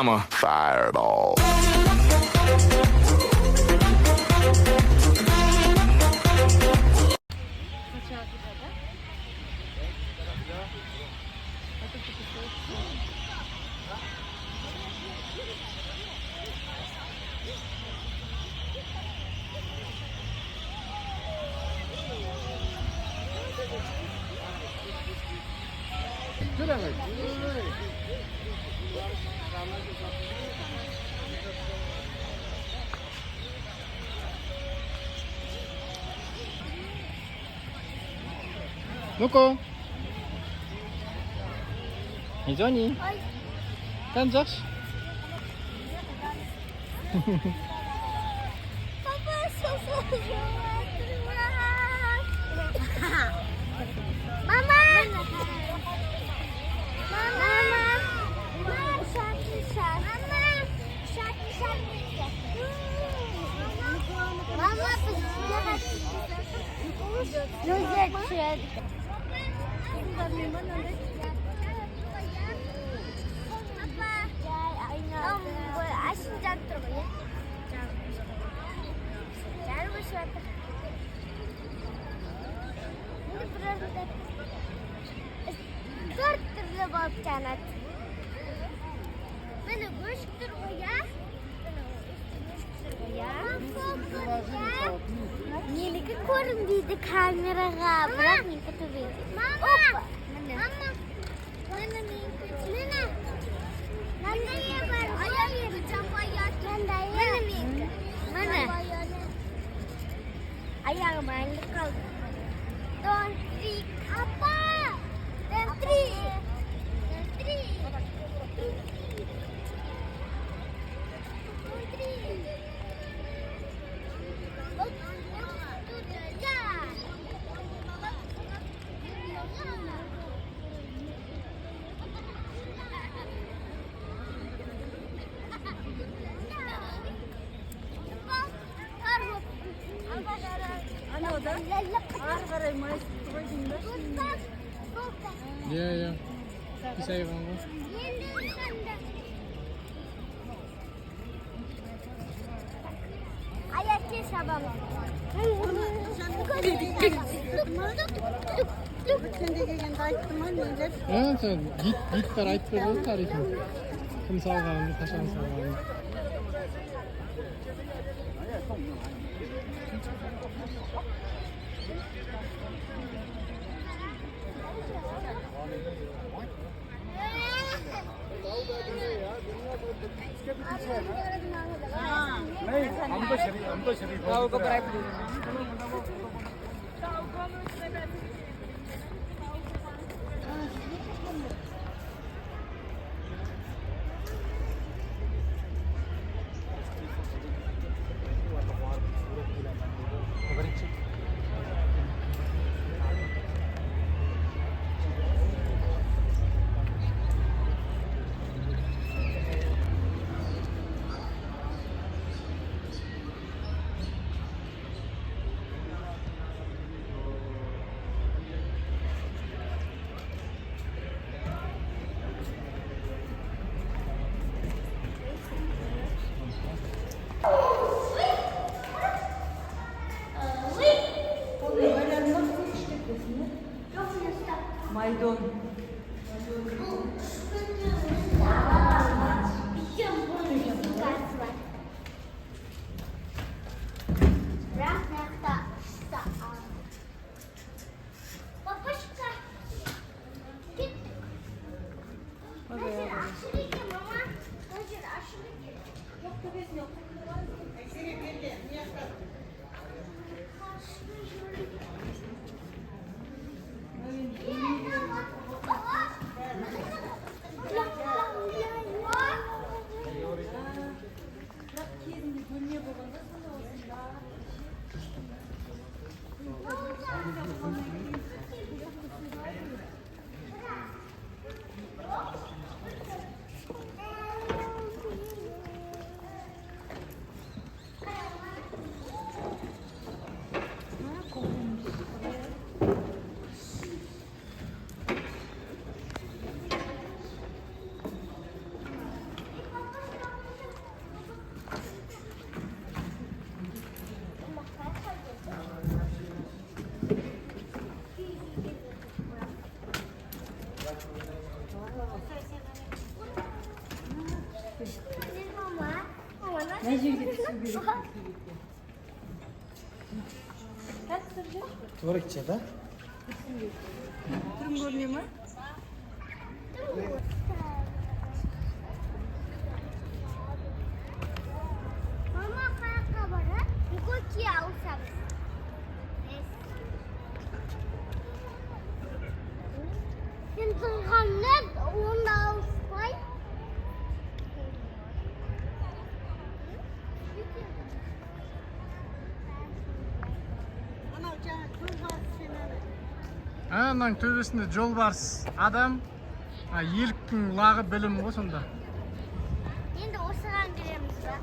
I'm a fireball. Nuko. Hey Johnny. Kan Josh? Papa, Mama. كانت من بشتر وياه Nili ka kurang di the camera nga. Berat ni ka tuwi. Mama! Mama! Mana ni? Mana? Nanda ya baru. Ayah ni berjumpa ya. Nanda ya. Mana ni? Mana? Ayah main lekal. Don't three. Apa? Then three. Then three. Yeah. Isa yung ako. Ayat ke sabam. Ja, så git bereit für den Tarif. Vom Sauerland, das ist Sauerland. Maydon. Mama. Mama nasıl? Ne gibi su gibi. Kaç sıracak? Doğru gideceğiz ha? Durum görünüyor mu? Mama kakak bana. Buku kia usap. Tentang hamlet onda uspai. Ананың төбесінде жолбарыс адам, еліктің лағы білім ғой сонда. Енді осыған келеміз ба?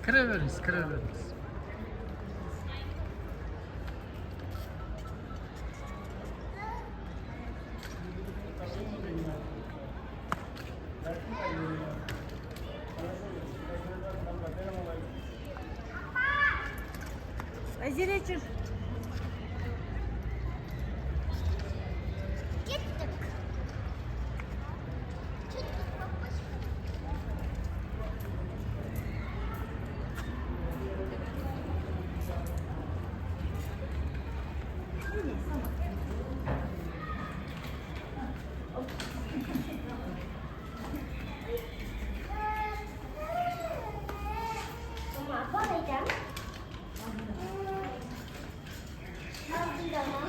Kire veririz. Acele çık. Gittik. Gittik babacığım. Mama apa alacağım? Aldım tamam.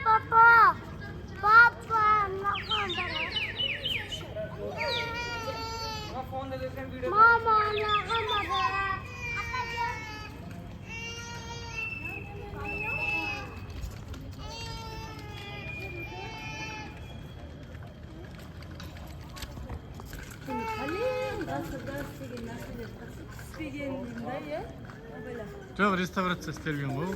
Papa, papa, makan bana. Mama, makan bana. Жоқ, реставрация істелген ғой.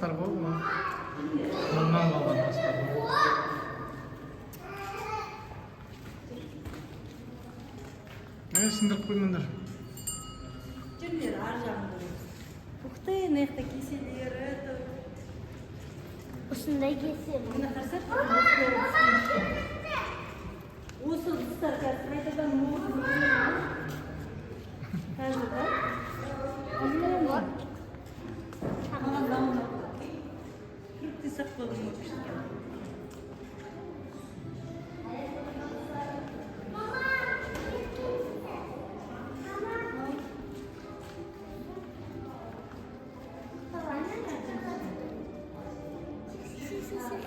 астар ғой мына. Мындан алған астар ғой. Сындырып қоймаңдар. Жүндер ар жағында. Уқтай, мына кеселері. Осындай кесем. Мына қарасақ, осы ұстар қазір қайтадан моды. Қазір да? Маған дауына күрікте сақтадым өтішті.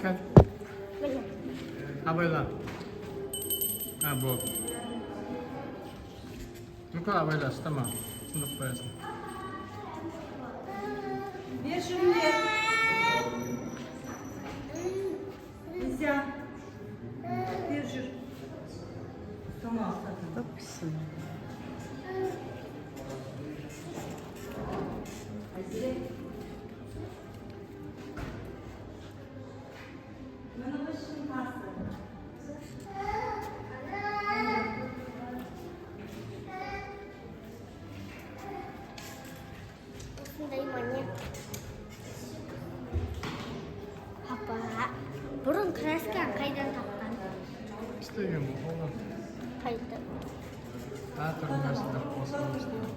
Кәл. Абайла. Болды. Ну-ка, абайла, ұстама. Сындырып қоясың. Бер жүндер. Нельзя. Бер жүр. Tamam. Çok güzel. Bana başım pasta. Осындай монет. Папа, бұрын красканы қайдан тапқан? істеген ғой. Қайда? Әртүрлі нәрселер қосылып істеген.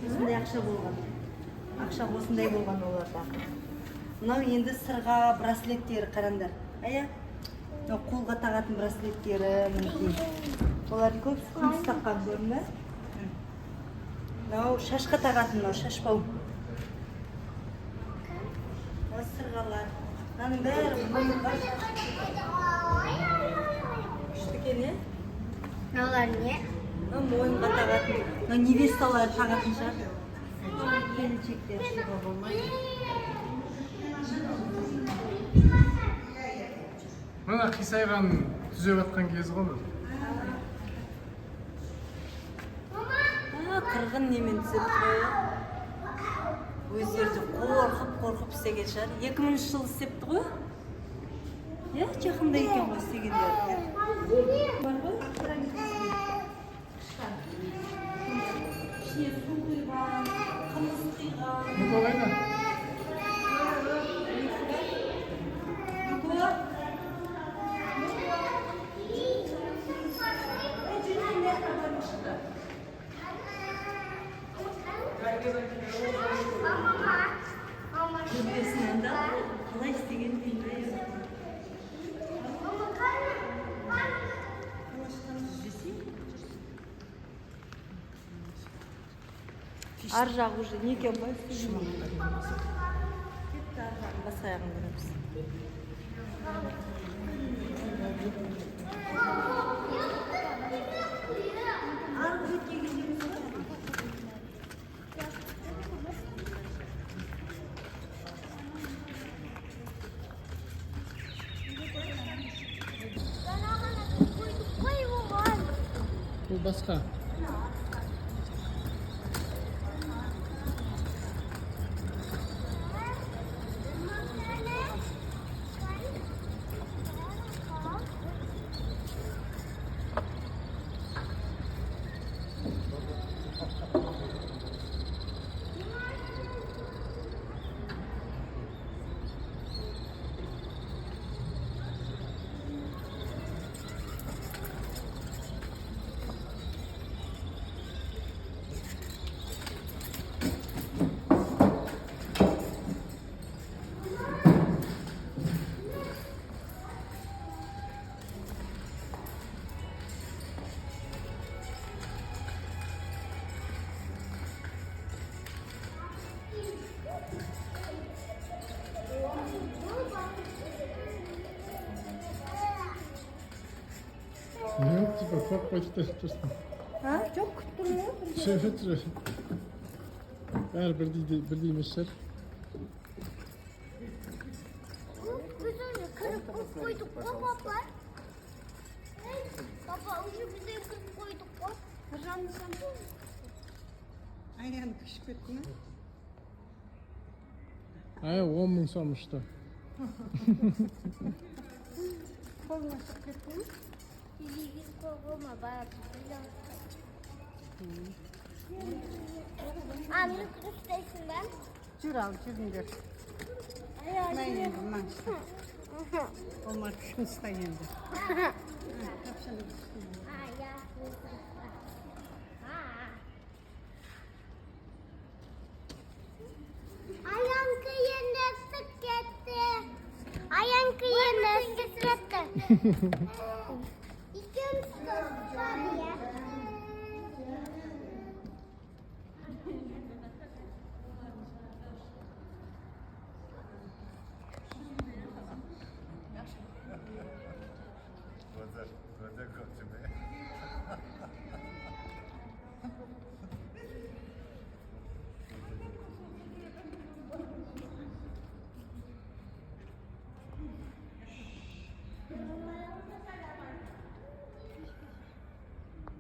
Осындай ақша болған. Ақша осындай болған оларда. Мынау енді сырға браслеттері қараңдар. Ая, қолға тағатын браслеттері мінекей. Олардың көп күміс таққан көрінді. Мынау шашқа тағатын, мынау шашпау. Осы сырғалар. Мынаның бәрі мойынға күшті екен, е? Мыналар не? Мойынға тағатын. Мынау невесталар тағатын шығар. Келіншектер шыға болмайды. Мына қисайған түзеп атқан кезі ғой бұл. Қырғын немен түзеп қойы. Өздері қорқып істеген шығар. 2000 жыл істепті ғой. Жақында екен ғой істегендер. Бар ғой? Ішіне су құйған, қымыз құйған. Ну, қалайда? Көбесінен де қалай істеген білмеймін. Ар жағы уже не екен ғой? Кетті ар жағын бас аяғын көреміз. Бұл басқа. Yok, типа, çok başta tutuştum. Ha? Çok kutlu mu? Şöyle. Her bir değmişler. Biz önce kırıp koyduk babaplar. Baba önce bize kırıp koyduk o. Hocam sen Ayağını kışıp etti mi? Ay 10 bin sormuştu. Koluna sık etti mi? Bilgiyi koyma bana. Anne kırıktaysın ben. Jür al, jürün gör. Ay Ben yendim, ben işte. Onlar kışkınsı da yendi. Ayağın kıyında sık gitti. Ayağın kıyında sık gitti.